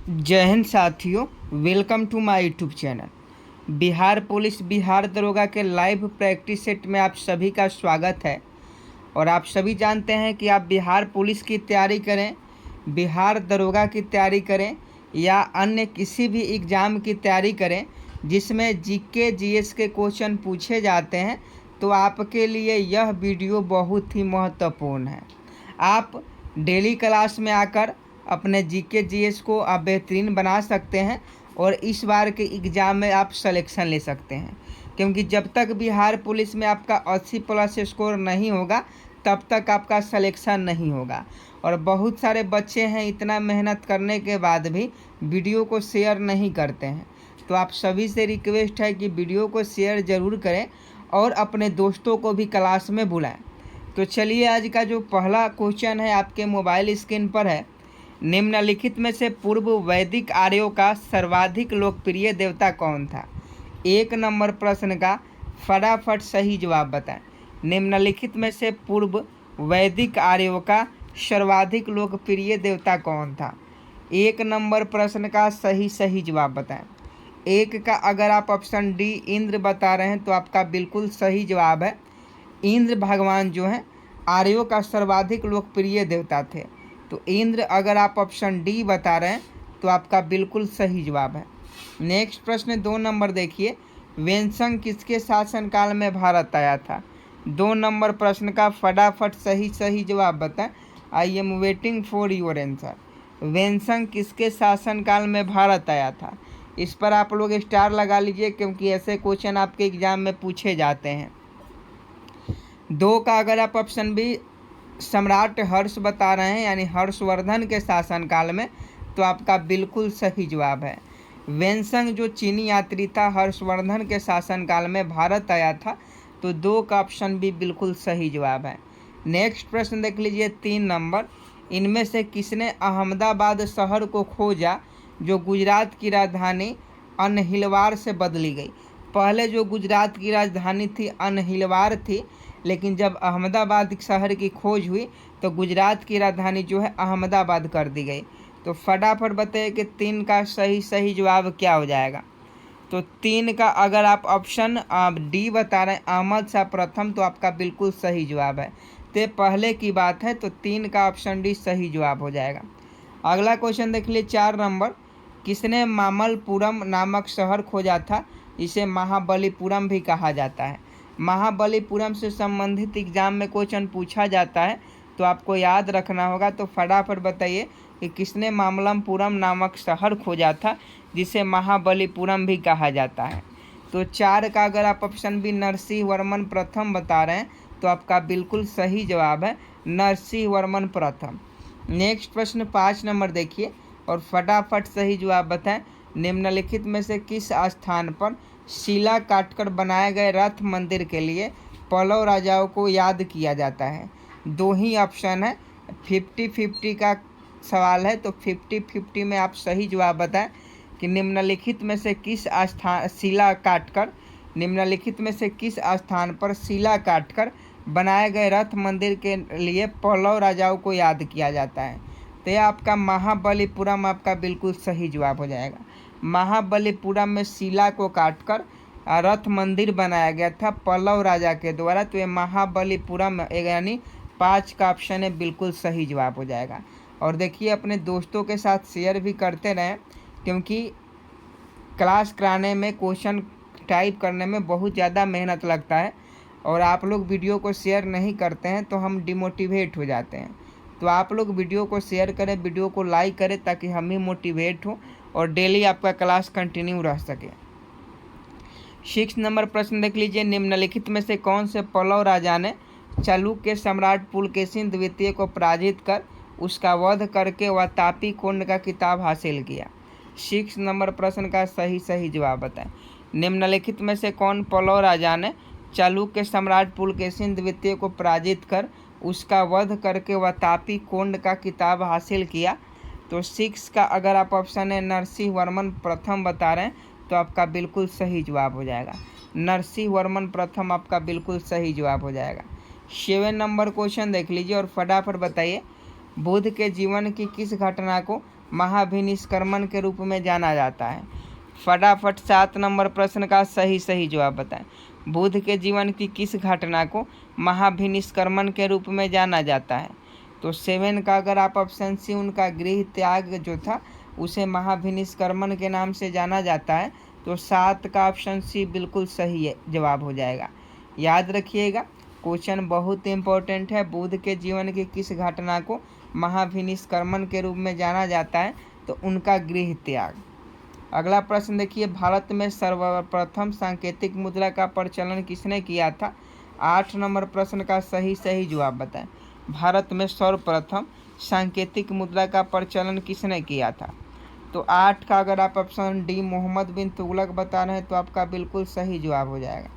जय हिंद साथियों, welcome to my YouTube channel. Bihar police Bihar दरोगा के लाइव प्रैक्टिस सेट में आप सभी का स्वागत है। और आप सभी जानते हैं कि आप बिहार पुलिस की तैयारी करें, बिहार दरोगा की तैयारी करें या अन्य किसी भी एग्ज़ाम की तैयारी करें जिसमें जीके जीएस के क्वेश्चन पूछे जाते हैं, तो आपके लिए यह वीडियो बहुत ही महत्वपूर्ण है। आप डेली क्लास में आकर अपने जीके जीएस को आप बेहतरीन बना सकते हैं और इस बार के एग्ज़ाम में आप सिलेक्शन ले सकते हैं, क्योंकि जब तक बिहार पुलिस में आपका 80 प्लस स्कोर नहीं होगा तब तक आपका सिलेक्शन नहीं होगा। और बहुत सारे बच्चे हैं इतना मेहनत करने के बाद भी वीडियो को शेयर नहीं करते हैं, तो आप सभी से रिक्वेस्ट है कि वीडियो को शेयर ज़रूर करें और अपने दोस्तों को भी क्लास में बुलाएं। तो चलिए, आज का जो पहला क्वेश्चन है आपके मोबाइल स्क्रीन पर है। निम्नलिखित में से पूर्व वैदिक आर्यों का सर्वाधिक लोकप्रिय देवता कौन था? 1 नंबर प्रश्न का फटाफट सही जवाब बताएं। निम्नलिखित में से पूर्व वैदिक आर्यों का सर्वाधिक लोकप्रिय देवता कौन था? 1 नंबर प्रश्न का सही जवाब बताएं। 1 का अगर आप ऑप्शन डी इंद्र बता रहे हैं तो आपका बिल्कुल सही जवाब है। इंद्र भगवान जो हैं आर्यों का सर्वाधिक लोकप्रिय देवता थे। तो इंद्र अगर आप ऑप्शन डी बता रहे हैं तो आपका बिल्कुल सही जवाब है। नेक्स्ट प्रश्न 2 नंबर देखिए, वेनसंग किसके शासनकाल में भारत आया था? 2 नंबर प्रश्न का फटाफट सही जवाब बताएं। I am waiting for your answer. Hiuen Tsang किसके शासनकाल में भारत आया था? इस पर आप लोग स्टार लगा लीजिए, क्योंकि ऐसे क्वेश्चन आपके एग्जाम में पूछे जाते हैं। 2 का अगर आप ऑप्शन बी सम्राट हर्ष बता रहे हैं, यानी हर्षवर्धन के शासनकाल में, तो आपका बिल्कुल सही जवाब है। वेनसंग जो चीनी यात्री था हर्षवर्धन के शासनकाल में भारत आया था, तो 2 का ऑप्शन भी बिल्कुल सही जवाब है। नेक्स्ट प्रश्न देख लीजिए 3 नंबर, इनमें से किसने अहमदाबाद शहर को खोजा जो गुजरात की राजधानी अनहिलवार से बदली गई? पहले जो गुजरात की राजधानी थी अनहिलवार थी, लेकिन जब अहमदाबाद शहर की खोज हुई तो गुजरात की राजधानी जो है अहमदाबाद कर दी गई। तो फटाफट बताइए कि 3 का सही जवाब क्या हो जाएगा? तो 3 का अगर आप ऑप्शन डी बता रहे हैं अहमद शाह प्रथम, तो आपका बिल्कुल सही जवाब है। तो पहले की बात है, तो 3 का ऑप्शन डी सही जवाब हो जाएगा। अगला क्वेश्चन देख लीजिए 4 नंबर, किसने मामल्लपुरम नामक शहर खोजा था? इसे महाबलीपुरम भी कहा जाता है। महाबलीपुरम से संबंधित एग्जाम में क्वेश्चन पूछा जाता है, तो आपको याद रखना होगा। तो फटाफट बताइए कि किसने मामल्लपुरम नामक शहर खोजा था जिसे महाबलीपुरम भी कहा जाता है? तो 4 का अगर आप ऑप्शन बी नरसिंह वर्मन प्रथम बता रहे हैं, तो आपका बिल्कुल सही जवाब है नरसिंह वर्मन प्रथम। नेक्स्ट प्रश्न 5 नंबर देखिए और फटाफट सही जवाब बताएं। निम्नलिखित में से किस स्थान पर शिला काटकर बनाए गए रथ मंदिर के लिए पल्लव राजाओं को याद किया जाता है? 2 ही ऑप्शन है, 50-50 का सवाल है, तो 50-50 में आप सही जवाब बताएं कि निम्नलिखित में से किस स्थान पर शिला काटकर बनाए गए रथ मंदिर के लिए पल्लव राजाओं को याद किया जाता है? तो यह आपका महाबलीपुरम आपका बिल्कुल सही जवाब हो जाएगा। महाबलीपुरम में शिला को काटकर रथ मंदिर बनाया गया था पल्लव राजा के द्वारा। तो ये महाबलीपुरम यानी 5 का ऑप्शन है, बिल्कुल सही जवाब हो जाएगा। और देखिए अपने दोस्तों के साथ शेयर भी करते रहें, क्योंकि क्लास कराने में क्वेश्चन टाइप करने में बहुत ज़्यादा मेहनत लगता है, और आप लोग वीडियो को शेयर नहीं करते हैं तो हम डिमोटिवेट हो जाते हैं। तो आप लोग वीडियो को शेयर करें, वीडियो को लाइक करें, ताकि हम ही मोटिवेट हों और डेली आपका क्लास कंटिन्यू रह सके। 6 नंबर प्रश्न देख लीजिए, निम्नलिखित में से कौन से पल्लव राजा ने चालुक्य सम्राट पुलकेशिन द्वितीय को पराजित कर उसका वध करके वातापी कुंड का खिताब हासिल किया? 6 नंबर प्रश्न का सही जवाब बताएं। निम्नलिखित में से कौन पल्लव राजा ने चालुक्य सम्राट पुलकेशिन द्वितीय को पराजित कर उसका वध करके वातापी कुंड का खिताब हासिल किया? तो 6 का अगर आप ऑप्शन है नरसिंह वर्मन प्रथम बता रहे हैं, तो आपका बिल्कुल सही जवाब हो जाएगा। नरसिंह वर्मन प्रथम आपका बिल्कुल सही जवाब हो जाएगा। 7 नंबर क्वेश्चन देख लीजिए और फटाफट बताइए, बुद्ध के जीवन की किस घटना को महाभिनिष्क्रमण के रूप में जाना जाता है? फटाफट 7 नंबर प्रश्न का सही जवाब बताएं। बुद्ध के जीवन की किस घटना को महाभिनिष्क्रमण के रूप में जाना जाता है? तो 7 का अगर आप ऑप्शन सी, उनका गृह त्याग जो था उसे महाभिनिष्क्रमण के नाम से जाना जाता है। तो 7 का ऑप्शन सी बिल्कुल सही है जवाब हो जाएगा। याद रखिएगा, क्वेश्चन बहुत इंपॉर्टेंट है। बुद्ध के जीवन की किस घटना को महाभिनिष्क्रमण के रूप में जाना जाता है? तो उनका गृह त्याग। अगला प्रश्न देखिए, भारत में सर्वप्रथम सांकेतिक मुद्रा का प्रचलन किसने किया था? 8 नंबर प्रश्न का सही जवाब बताएं। भारत में सर्वप्रथम सांकेतिक मुद्रा का प्रचलन किसने किया था? तो 8 का अगर आप ऑप्शन डी मोहम्मद बिन तुगलक बता रहे हैं तो आपका बिल्कुल सही जवाब हो जाएगा।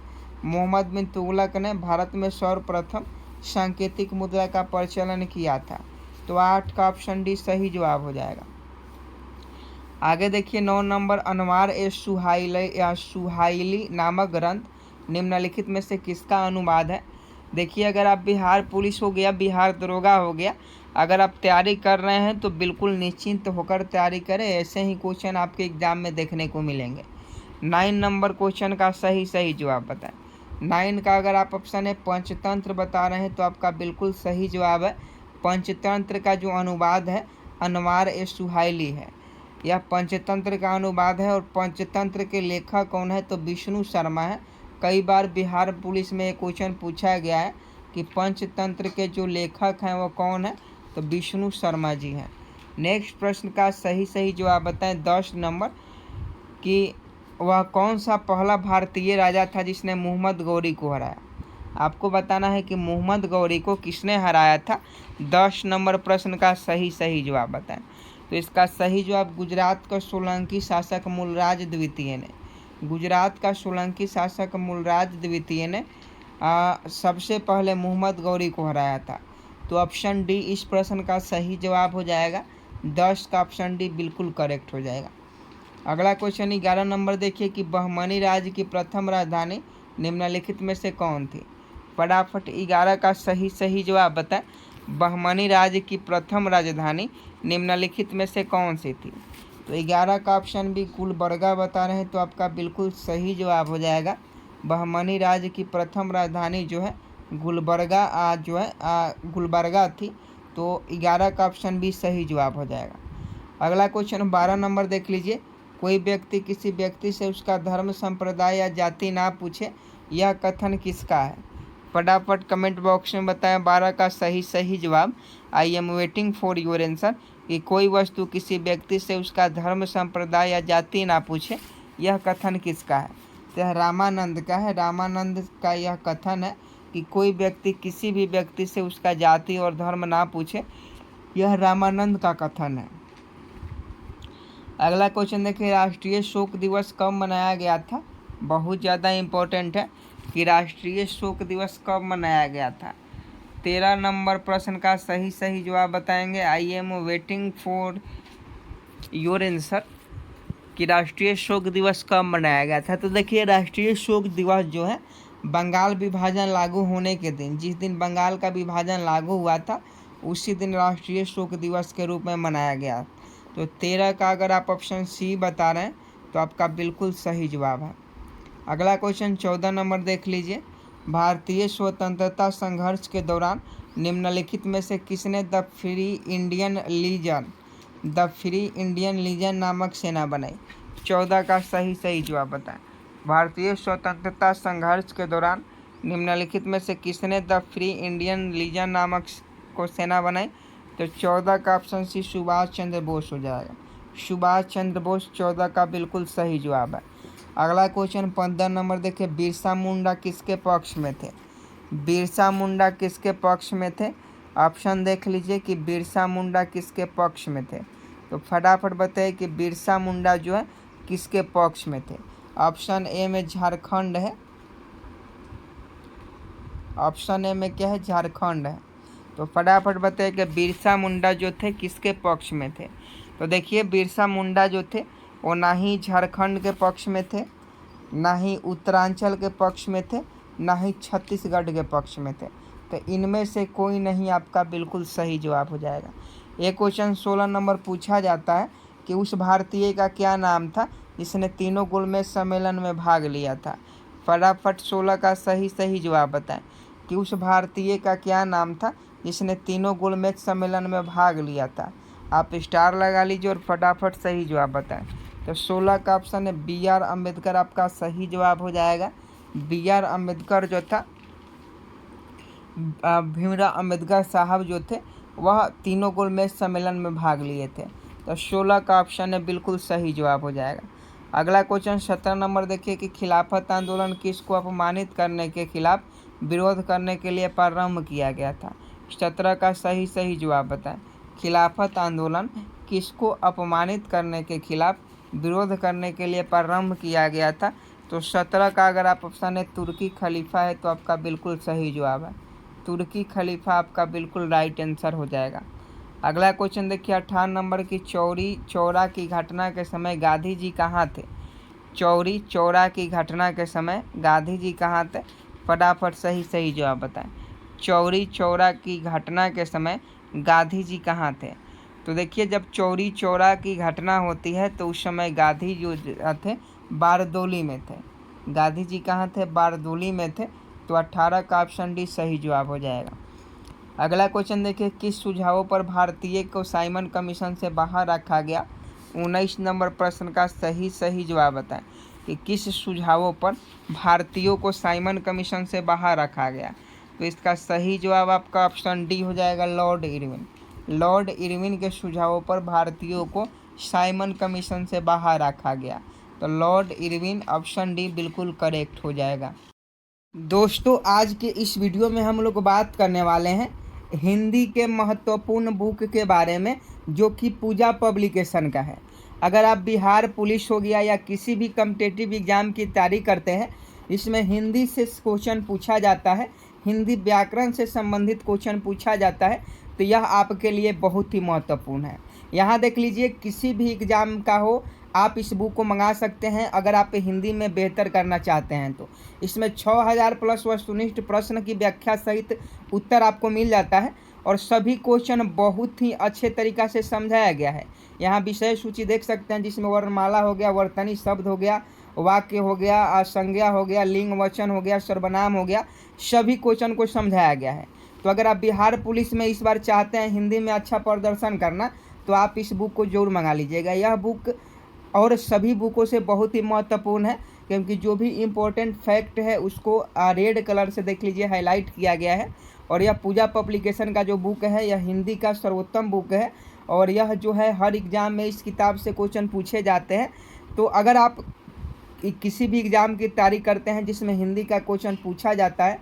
मोहम्मद बिन तुगलक ने भारत में सर्वप्रथम सांकेतिक मुद्रा का प्रचलन किया था। तो 8 का ऑप्शन डी सही जवाब हो जाएगा। आगे देखिए 9 नंबर, अनवार ए सुहाइली नामक ग्रंथ निम्नलिखित में से किसका अनुवाद है? देखिए, अगर आप बिहार पुलिस हो गया, बिहार दरोगा हो गया, अगर आप तैयारी कर रहे हैं तो बिल्कुल निश्चिंत होकर तैयारी करें। ऐसे ही क्वेश्चन आपके एग्जाम में देखने को मिलेंगे। 9 नंबर क्वेश्चन का सही जवाब बताएं। 9 का अगर आप ऑप्शन है पंचतंत्र बता रहे हैं तो आपका बिल्कुल सही जवाब है। पंचतंत्र का जो अनुवाद है अनवार ए सुहाइली है। यह पंचतंत्र का अनुवाद है और पंचतंत्र के लेखक कौन है? तो विष्णु शर्मा है। कई बार बिहार पुलिस में एक क्वेश्चन पूछा गया है कि पंचतंत्र के जो लेखक हैं वो कौन है? तो विष्णु शर्मा जी हैं। नेक्स्ट प्रश्न का सही जवाब बताएं। 10 नंबर कि वह कौन सा पहला भारतीय राजा था जिसने मुहम्मद गौरी को हराया? आपको बताना है कि मुहम्मद गौरी को किसने हराया था। 10 नंबर प्रश्न का सही जवाब बताएं। तो इसका सही जवाब गुजरात का सोलंकी शासक मूलराज द्वितीय ने। गुजरात का सोलंकी शासक मूलराज द्वितीय ने सबसे पहले मुहम्मद गौरी को हराया था। तो ऑप्शन डी इस प्रश्न का सही जवाब हो जाएगा। 10 का ऑप्शन डी बिल्कुल करेक्ट हो जाएगा। अगला क्वेश्चन 11 नंबर देखिए कि बहमनी राज्य की प्रथम राजधानी निम्नलिखित में से कौन थी? फटाफट 11 का सही जवाब बताएं। बहमनी राज्य की प्रथम राजधानी निम्नलिखित में से कौन सी थी? तो 11 का ऑप्शन भी गुलबर्गा बता रहे हैं तो आपका बिल्कुल सही जवाब हो जाएगा। बहमनी राज्य की प्रथम राजधानी जो है गुलबर्गा थी। तो 11 का ऑप्शन भी सही जवाब हो जाएगा। अगला क्वेश्चन 12 नंबर देख लीजिए, कोई व्यक्ति किसी व्यक्ति से उसका धर्म संप्रदाय या जाति ना पूछे, यह कथन किसका है? फटाफट कमेंट बॉक्स में बताएं 12 का सही जवाब। आई am waiting for your answer कि कोई वस्तु किसी व्यक्ति से उसका धर्म संप्रदाय या जाति ना पूछे, यह कथन किसका है? तो यह रामानंद का है। रामानंद का यह कथन है कि कोई व्यक्ति किसी भी व्यक्ति से उसका जाति और धर्म ना पूछे, यह रामानंद का कथन है। अगला क्वेश्चन देखिए, राष्ट्रीय शोक दिवस कब मनाया गया था? बहुत ज़्यादा इम्पोर्टेंट है कि राष्ट्रीय शोक दिवस कब मनाया गया था। 13 नंबर प्रश्न का सही जवाब बताएंगे। आई am waiting for your answer कि राष्ट्रीय शोक दिवस कब मनाया गया था। तो देखिए, राष्ट्रीय शोक दिवस जो है बंगाल विभाजन लागू होने के दिन, जिस दिन बंगाल का विभाजन लागू हुआ था उसी दिन राष्ट्रीय शोक दिवस के रूप में मनाया गया। तो 13 का अगर आप ऑप्शन सी बता रहे हैं तो आपका बिल्कुल सही जवाब है। अगला क्वेश्चन 14 नंबर देख लीजिए, भारतीय स्वतंत्रता संघर्ष के दौरान निम्नलिखित में से किसने द फ्री इंडियन लीजन नामक सेना बनाई? 14 का सही जवाब बताएं। भारतीय स्वतंत्रता संघर्ष के दौरान निम्नलिखित में से किसने द फ्री इंडियन लीजन नामक को सेना बनाई? तो 14 का ऑप्शन सी सुभाष चंद्र बोस हो जाएगा। सुभाष चंद्र बोस 14 का बिल्कुल सही जवाब है। अगला क्वेश्चन 15 नंबर देखिए, बिरसा मुंडा किसके पक्ष में थे? बिरसा मुंडा किसके पक्ष में थे? ऑप्शन देख लीजिए कि बिरसा मुंडा किसके पक्ष में थे। तो फटाफट बताइए कि बिरसा मुंडा जो है किसके पक्ष में थे। ऑप्शन ए में झारखंड है। ऑप्शन ए में क्या है? झारखंड है। तो फटाफट बताइए कि बिरसा मुंडा जो थे किसके पक्ष में थे। तो देखिए, बिरसा मुंडा जो थे वो ना ही झारखंड के पक्ष में थे, ना ही उत्तरांचल के पक्ष में थे, ना ही छत्तीसगढ़ के पक्ष में थे। तो इनमें से कोई नहीं आपका बिल्कुल सही जवाब हो जाएगा। एक क्वेश्चन 16 नंबर पूछा जाता है कि उस भारतीय का क्या नाम था जिसने तीनों गोलमेज सम्मेलन में भाग लिया था। फटाफट 16 का सही जवाब बताएं कि उस भारतीय का क्या नाम था जिसने तीनों गोलमेज सम्मेलन में भाग लिया था। आप स्टार लगा लीजिए और फटाफट सही जवाब बताएं। तो 16 का ऑप्शन है B.R. अम्बेडकर आपका सही जवाब हो जाएगा। B.R. अम्बेडकर जो था, भीमराव अम्बेडकर साहब जो थे वह तीनों गोलमेज सम्मेलन में भाग लिए थे। तो 16 का ऑप्शन है बिल्कुल सही जवाब हो जाएगा। अगला क्वेश्चन 17 नंबर देखिए कि खिलाफत आंदोलन किसको अपमानित करने के खिलाफ विरोध करने के लिए प्रारंभ किया गया था। 17 का सही जवाब बताएं। खिलाफत आंदोलन किसको अपमानित करने के खिलाफ विरोध करने के लिए प्रारंभ किया गया था। तो 17 का अगर आप ऑप्शन है तुर्की खलीफा है तो आपका बिल्कुल सही जवाब है। तुर्की खलीफा आपका बिल्कुल राइट आंसर हो जाएगा। अगला क्वेश्चन देखिए 18 नंबर की चौरी चौरा की घटना के समय गांधी जी कहाँ थे। चौरी चौरा की घटना के समय गांधी जी कहाँ थे। फटाफट सही जवाब बताएं। चौरी चौरा की घटना के समय गांधी जी कहाँ थे। तो देखिए जब चौरी चौरा की घटना होती है तो उस समय गांधी जो थे बारदोली में थे। गांधी जी कहाँ थे, बारदोली में थे। तो 18 का ऑप्शन डी सही जवाब हो जाएगा। अगला क्वेश्चन देखिए किस सुझावों पर भारतीय को साइमन कमीशन से बाहर रखा गया। 19 नंबर प्रश्न का सही जवाब बताएं कि किस सुझावों पर भारतीयों को साइमन कमीशन से बाहर रखा गया। तो इसका सही जवाब आपका ऑप्शन डी हो जाएगा, लॉर्ड इरविन। लॉर्ड इरविन के सुझावों पर भारतीयों को साइमन कमीशन से बाहर रखा गया। तो लॉर्ड इरविन ऑप्शन डी बिल्कुल करेक्ट हो जाएगा। दोस्तों आज के इस वीडियो में हम लोग बात करने वाले हैं हिंदी के महत्वपूर्ण बुक के बारे में जो कि पूजा पब्लिकेशन का है। अगर आप बिहार पुलिस हो गया या किसी भी कॉम्पिटिटिव एग्जाम की तैयारी करते हैं, इसमें हिंदी से क्वेश्चन पूछा जाता है, हिंदी व्याकरण से संबंधित क्वेश्चन पूछा जाता है, तो यह आपके लिए बहुत ही महत्वपूर्ण है। यहाँ देख लीजिए किसी भी एग्ज़ाम का हो आप इस बुक को मंगा सकते हैं अगर आप हिंदी में बेहतर करना चाहते हैं तो। इसमें 6000 प्लस वस्तुनिष्ठ प्रश्न की व्याख्या सहित उत्तर आपको मिल जाता है और सभी क्वेश्चन बहुत ही अच्छे तरीक़ा से समझाया गया है। यहाँ विषय सूची देख सकते हैं जिसमें वर्णमाला हो गया, वर्तनी शब्द हो गया, वाक्य हो गया, संज्ञा हो गया, लिंग वचन हो गया, सर्वनाम हो गया, सभी क्वेश्चन को समझाया गया है। तो अगर आप बिहार पुलिस में इस बार चाहते हैं हिंदी में अच्छा प्रदर्शन करना तो आप इस बुक को जरूर मंगा लीजिएगा। यह बुक और सभी बुकों से बहुत ही महत्वपूर्ण है क्योंकि जो भी इम्पोर्टेंट फैक्ट है उसको रेड कलर से देख लीजिए हाईलाइट किया गया है। और यह पूजा पब्लिकेशन का जो बुक है यह हिंदी का सर्वोत्तम बुक है और यह जो है हर एग्ज़ाम में इस किताब से क्वेश्चन पूछे जाते हैं। तो अगर आप किसी भी एग्ज़ाम की तैयारी करते हैं जिसमें हिंदी का क्वेश्चन पूछा जाता है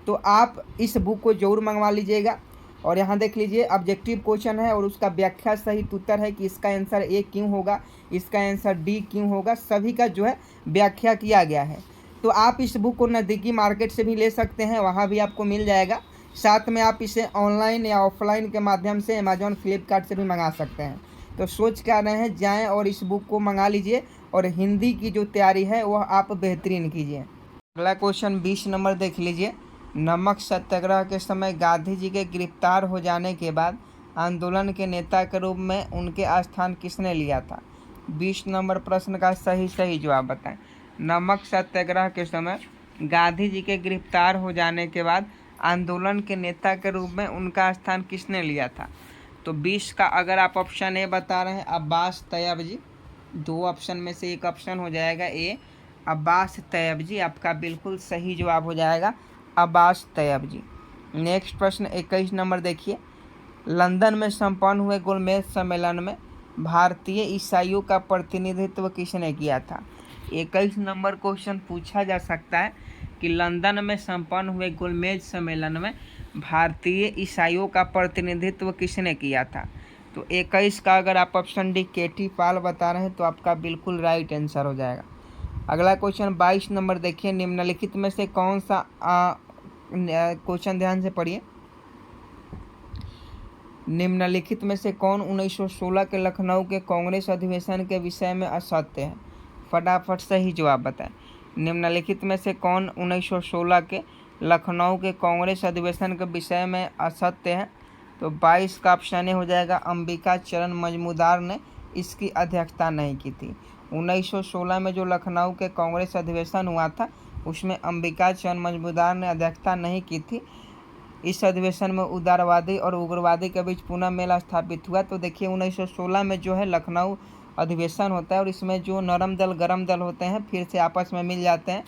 तो आप इस बुक को ज़रूर मंगवा लीजिएगा। और यहाँ देख लीजिए ऑब्जेक्टिव क्वेश्चन है और उसका व्याख्या सहित उत्तर है कि इसका आंसर ए क्यों होगा, इसका आंसर डी क्यों होगा, सभी का जो है व्याख्या किया गया है। तो आप इस बुक को नज़दीकी मार्केट से भी ले सकते हैं, वहाँ भी आपको मिल जाएगा। साथ में आप इसे ऑनलाइन या ऑफलाइन के माध्यम से अमेजॉन फ्लिपकार्ट से भी मंगा सकते हैं। तो सोच क्या रहे हैं, जाएँ और इस बुक को मंगा लीजिए और हिंदी की जो तैयारी है वह आप बेहतरीन कीजिए। अगला क्वेश्चन 20 नंबर देख लीजिए। नमक सत्याग्रह के समय गांधी जी के गिरफ्तार हो जाने के बाद आंदोलन के नेता के रूप में उनके स्थान किसने लिया था। 20 नंबर प्रश्न का सही जवाब बताएं। नमक सत्याग्रह के समय गांधी जी के गिरफ्तार हो जाने के बाद आंदोलन के नेता के रूप में उनका स्थान किसने लिया था। तो 20 का अगर आप ऑप्शन ए बता रहे हैं अब्बास तैयब जी, दो ऑप्शन में से एक ऑप्शन हो जाएगा ए, अब्बास तैयब जी आपका बिल्कुल सही जवाब हो जाएगा, अब्बास तैयब जी। नेक्स्ट प्रश्न 21 नंबर देखिए। लंदन में संपन्न हुए गोलमेज सम्मेलन में भारतीय ईसाइयों का प्रतिनिधित्व किसने किया था। 21 नंबर क्वेश्चन पूछा जा सकता है कि लंदन में संपन्न हुए गोलमेज सम्मेलन में भारतीय ईसाइयों का प्रतिनिधित्व किसने किया था। तो 21 का अगर आप ऑप्शन डी केटी पाल बता रहे हैं तो आपका बिल्कुल राइट आंसर हो जाएगा। अगला क्वेश्चन 22 नंबर देखिए। निम्नलिखित में से कौन सा क्वेश्चन ध्यान से पढ़िए। निम्नलिखित में से कौन 1916 के लखनऊ के कांग्रेस अधिवेशन के विषय में असत्य है। फटाफट सही जवाब बताएं। निम्नलिखित में से कौन 1916 के लखनऊ के कांग्रेस अधिवेशन के विषय में असत्य है। तो 22 का ऑप्शन ए हो जाएगा। अंबिका चरण मजूमदार ने इसकी अध्यक्षता नहीं की थी। 1916 में जो लखनऊ के कांग्रेस अधिवेशन हुआ था उसमें अंबिका चरण मजूमदार ने अध्यक्षता नहीं की थी। इस अधिवेशन में उदारवादी और उग्रवादी के बीच पुनः मेल स्थापित हुआ। तो देखिए 1916 में जो है लखनऊ अधिवेशन होता है और इसमें जो नरम दल गरम दल होते हैं फिर से आपस में मिल जाते हैं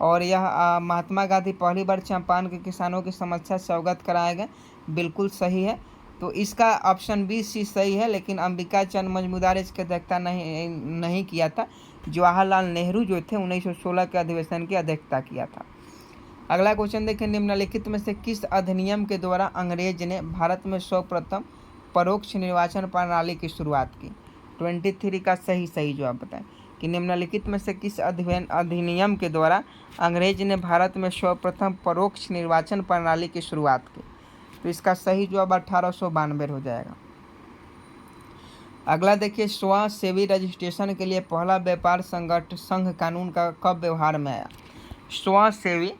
और यह महात्मा गांधी पहली बार चंपारण के किसानों की समस्या से अवगत कराए गए। बिल्कुल सही है। तो इसका ऑप्शन बी सी सही है, लेकिन अंबिका चंद मजूमदार इसकी अध्यक्षता नहीं किया था। जवाहरलाल नेहरू जो थे 1916 के अधिवेशन की अध्यक्षता किया था। अगला क्वेश्चन देखिए, निम्नलिखित में से किस अधिनियम के द्वारा अंग्रेज ने भारत में सर्वप्रथम परोक्ष निर्वाचन प्रणाली की शुरुआत की? 23 का सही जवाब बताएं कि निम्नलिखित में से किस अधिनियम के द्वारा अंग्रेज ने भारत में सर्वप्रथम परोक्ष निर्वाचन प्रणाली की शुरुआत की? तो इसका सही जवाब 1892 हो जाएगा। अगला देखिए, स्वसेवी रजिस्ट्रेशन के लिए पहला व्यापार संघ कानून का कब व्यवहार में आया? स्वसेवी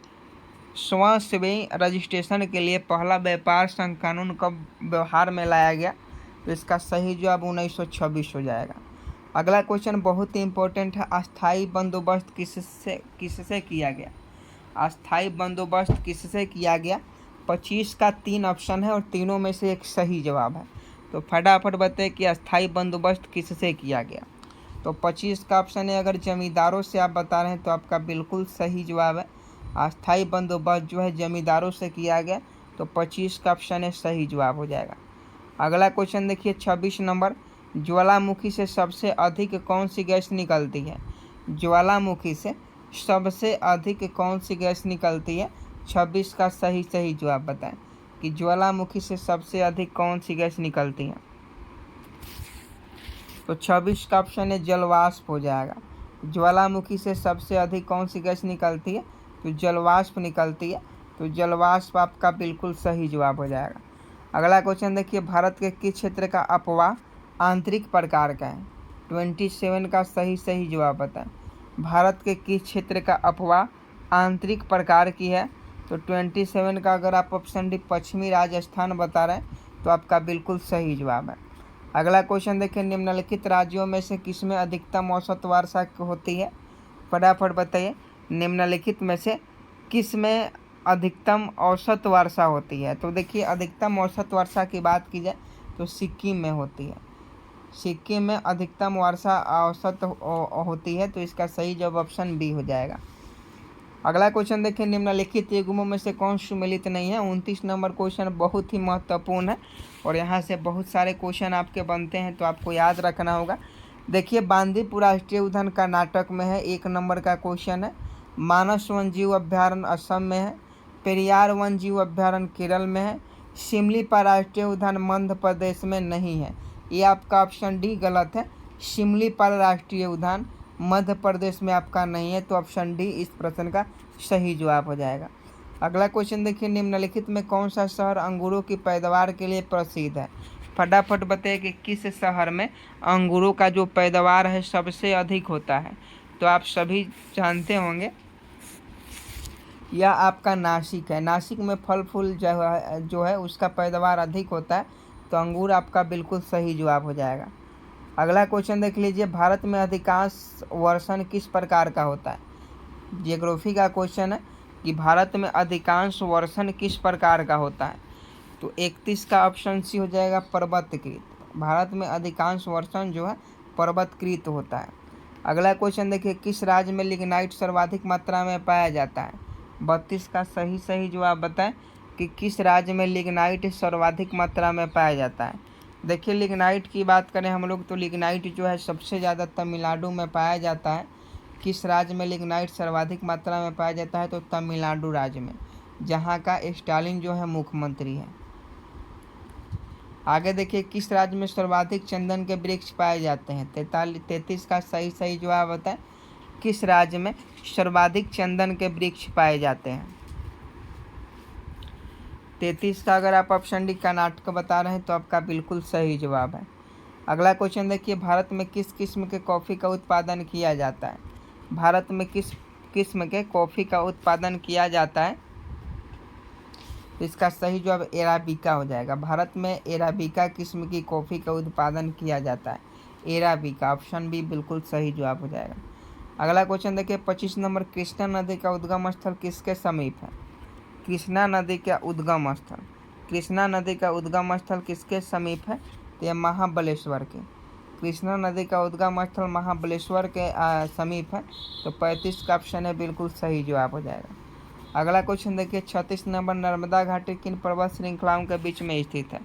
रजिस्ट्रेशन के लिए पहला व्यापार संघ कानून कब व्यवहार में लाया गया? तो इसका सही जवाब 1926 हो जाएगा। अगला क्वेश्चन बहुत ही इंपॉर्टेंट है, अस्थाई बंदोबस्त किससे किया गया? अस्थाई बंदोबस्त किससे किया गया? 25 का 3 ऑप्शन है और तीनों में से एक सही जवाब है। तो फटाफट बताइए कि अस्थाई बंदोबस्त किससे किया गया? तो 25 का ऑप्शन है। अगर जमींदारों से आप बता रहे हैं तो आपका बिल्कुल सही जवाब है। अस्थाई बंदोबस्त जो है जमींदारों से किया गया। तो 25 का ऑप्शन है सही जवाब हो जाएगा। अगला क्वेश्चन देखिए 26 नंबर, ज्वालामुखी से सबसे अधिक कौन सी गैस निकलती है? ज्वालामुखी से सबसे अधिक कौन सी गैस निकलती है? 26 का सही जवाब बताएं कि ज्वालामुखी से सबसे अधिक कौन सी गैस निकलती है? तो 26 का ऑप्शन है जलवाष्प हो जाएगा। ज्वालामुखी से सबसे अधिक कौन सी गैस निकलती है? तो जलवाष्प निकलती है। तो जलवाष्प आपका बिल्कुल सही जवाब हो जाएगा। अगला क्वेश्चन देखिए, भारत के किस क्षेत्र का अपवाह आंतरिक प्रकार का है? 27 का सही जवाब बताएं। भारत के किस क्षेत्र का अपवाह आंतरिक प्रकार की है? तो 27 का अगर आप ऑप्शन डी पश्चिमी राजस्थान बता रहे हैं तो आपका बिल्कुल सही जवाब है। अगला क्वेश्चन देखिए, निम्नलिखित राज्यों में से किसमें अधिकतम औसत वर्षा होती है? फटाफट बताइए, निम्नलिखित में से किसमें अधिकतम औसत वर्षा होती है? तो देखिए अधिकतम औसत वर्षा की बात की जाए तो सिक्किम में होती है। सिक्किम में अधिकतम वर्षा औसत होती है। तो इसका सही जवाब ऑप्शन बी हो जाएगा। अगला क्वेश्चन देखिए, निम्नलिखित युग्मों में से कौन सुमेलित नहीं है? 29 नंबर क्वेश्चन बहुत ही महत्वपूर्ण है और यहाँ से बहुत सारे क्वेश्चन आपके बनते हैं तो आपको याद रखना होगा। देखिए बांदीपुर राष्ट्रीय उद्यान कर्नाटक में है, 1 नंबर का क्वेश्चन है। मानस वन्यजीव अभ्यारण्य असम में है। पेरियार वन्यजीव अभ्यारण्य केरल में है। शिमलीपाल राष्ट्रीय उद्यान मध्य प्रदेश में नहीं है। ये आपका ऑप्शन डी गलत है। शिमलीपाल राष्ट्रीय उद्यान मध्य प्रदेश में आपका नहीं है। तो ऑप्शन डी इस प्रश्न का सही जवाब हो जाएगा। अगला क्वेश्चन देखिए, निम्नलिखित में कौन सा शहर अंगूरों की पैदावार के लिए प्रसिद्ध है? फटाफट बताइए कि किस शहर में अंगूरों का जो पैदावार है सबसे अधिक होता है? तो आप सभी जानते होंगे यह आपका नासिक है। नासिक में फल फूल जो है उसका पैदावार अधिक होता है। तो अंगूर आपका बिल्कुल सही जवाब हो जाएगा। अगला क्वेश्चन देख लीजिए, भारत में अधिकांश वर्षण किस प्रकार का होता है? जियोग्राफी का क्वेश्चन है कि भारत में अधिकांश वर्षण किस प्रकार का होता है? तो 31 का ऑप्शन सी हो जाएगा पर्वतकृत। भारत में अधिकांश वर्षण जो है पर्वतकृत होता है। अगला क्वेश्चन देखिए, किस राज्य में लिग्नाइट सर्वाधिक मात्रा में पाया जाता है? 32 का सही जवाब बताएं कि किस राज्य में लिग्नाइट सर्वाधिक मात्रा में पाया जाता है। देखिए लिग्नाइट की बात करें हम लोग तो लिग्नाइट जो है सबसे ज़्यादा तमिलनाडु में पाया जाता है। किस राज्य में लिग्नाइट सर्वाधिक मात्रा में पाया जाता है? तो तमिलनाडु राज्य में, जहाँ का स्टालिन जो है मुख्यमंत्री है। आगे देखिए, किस राज्य में सर्वाधिक चंदन के वृक्ष पाए जाते हैं? 33 का सही जवाब बताएं, किस राज्य में सर्वाधिक चंदन के वृक्ष पाए जाते हैं? 33 का अगर आप ऑप्शन डी कर्नाटक बता रहे हैं तो आपका बिल्कुल सही जवाब है। अगला क्वेश्चन देखिए, भारत में किस किस्म के कॉफ़ी का उत्पादन किया जाता है? भारत में किस किस्म के कॉफ़ी का उत्पादन किया जाता है? तो इसका सही जवाब एराबिका हो जाएगा। भारत में एराबिका किस्म की कॉफ़ी का उत्पादन किया जाता है। एराबिका, ऑप्शन बी बिल्कुल सही जवाब हो जाएगा। अगला क्वेश्चन देखिए 25 नंबर, कृष्णा नदी का उद्गम स्थल किसके समीप है? कृष्णा नदी का उद्गम स्थल, कृष्णा नदी का उद्गम स्थल किसके समीप है? तो यह महाबलेश्वर के, कृष्णा नदी का उद्गम स्थल महाबलेश्वर के समीप है। तो 35 का ऑप्शन है बिल्कुल सही जवाब हो जाएगा। अगला क्वेश्चन देखिए 36 नंबर, नर्मदा घाटी किन पर्वत श्रृंखलाओं के बीच में स्थित है?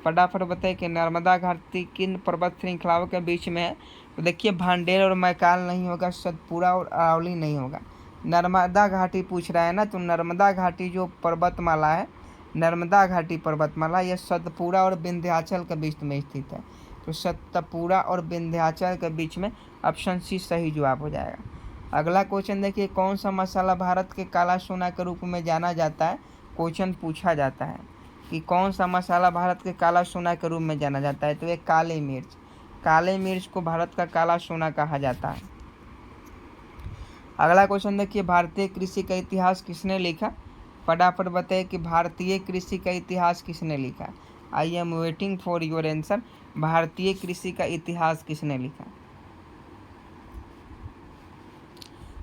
फटाफट बताइए कि नर्मदा घाटी किन पर्वत श्रृंखलाओं के बीच में है? तो देखिए भांडेर और मैकाल नहीं होगा, सतपुड़ा और अरावली नहीं होगा। नर्मदा घाटी पूछ रहा है ना, तो नर्मदा घाटी जो पर्वतमाला है, नर्मदा घाटी पर्वतमाला, यह सतपुड़ा और विंध्याचल के बीच में स्थित है। तो सतपुड़ा और विंध्याचल के बीच में ऑप्शन सी सही जवाब हो जाएगा। अगला क्वेश्चन देखिए, कौन सा मसाला भारत के काला सोना के रूप में जाना जाता है? क्वेश्चन पूछा जाता है कि कौन सा मसाला भारत के काला सोना के रूप में जाना जाता है? तो ये काली मिर्च, काले मिर्च को भारत का काला सोना कहा जाता है। अगला क्वेश्चन देखिए, भारतीय कृषि का इतिहास किसने लिखा? फटाफट बताइए कि भारतीय कृषि का इतिहास किसने लिखा? आई am waiting for your answer. भारतीय कृषि का इतिहास किसने लिखा?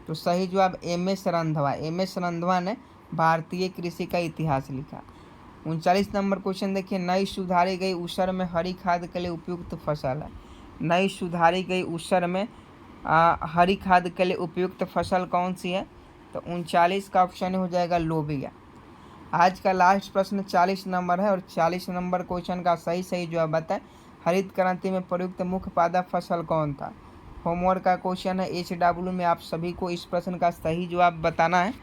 तो सही जवाब एम.एस. रंधवा, एम.एस. रंधवा ने भारतीय कृषि का इतिहास लिखा। 39 नंबर क्वेश्चन देखिए, नई सुधारी गई ऊसर में हरी खाद के लिए उपयुक्त फसल है। नई सुधारी गई ऊसर में हरी खाद के लिए उपयुक्त फसल कौन सी है? तो 39 का ऑप्शन हो जाएगा लोबिया। आज का लास्ट प्रश्न 40 नंबर है और 40 नंबर क्वेश्चन का सही जवाब बताएं। हरित क्रांति में प्रयुक्त मुख्य पादप फसल कौन था? होमवर्क का क्वेश्चन है HW में, आप सभी को इस प्रश्न का सही जवाब बताना है।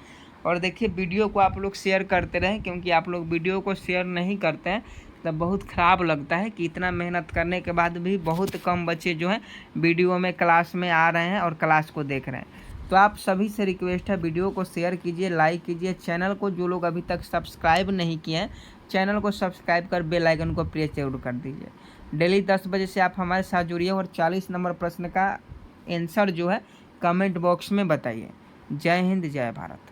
और देखिए वीडियो को आप लोग शेयर करते रहें, क्योंकि आप लोग वीडियो को शेयर नहीं करते हैं तब बहुत ख़राब लगता है कि इतना मेहनत करने के बाद भी बहुत कम बच्चे जो हैं वीडियो में क्लास में आ रहे हैं और क्लास को देख रहे हैं। तो आप सभी से रिक्वेस्ट है, वीडियो को शेयर कीजिए, लाइक कीजिए। चैनल को जो लोग अभी तक सब्सक्राइब नहीं किए हैं, चैनल को सब्सक्राइब कर बेल आइकन को प्रेस जरूर कर दीजिए। डेली 10 बजे से आप हमारे साथ जुड़िए और 40 नंबर प्रश्न का आंसर जो है कमेंट बॉक्स में बताइए। जय हिंद, जय भारत।